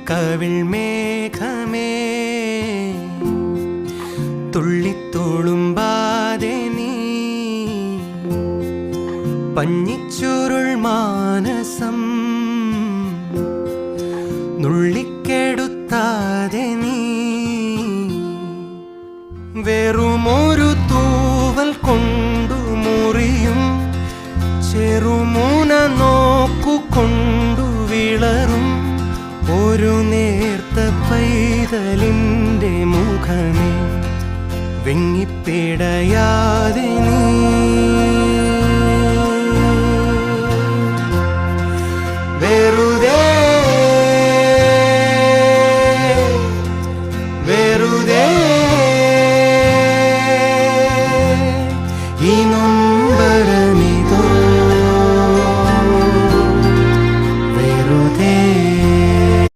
കവിൾ മേഘമേ തുള്ളിത്തുളുമ്പാതെ നീ പഞ്ഞിച്ചുരുൾ മാനസം നുള്ളിക്കെടുത്താതെ നീ വെറുമൊരു തൂവൽ കൊണ്ടു മുറിയും ചെറുമൂന നോക്കുകൊണ്ടു വിളറും ഒരു നേർത്ത പൈതലിൻ്റെ മുഖമേ വെങ്ങിപ്പിടയാതെ നീ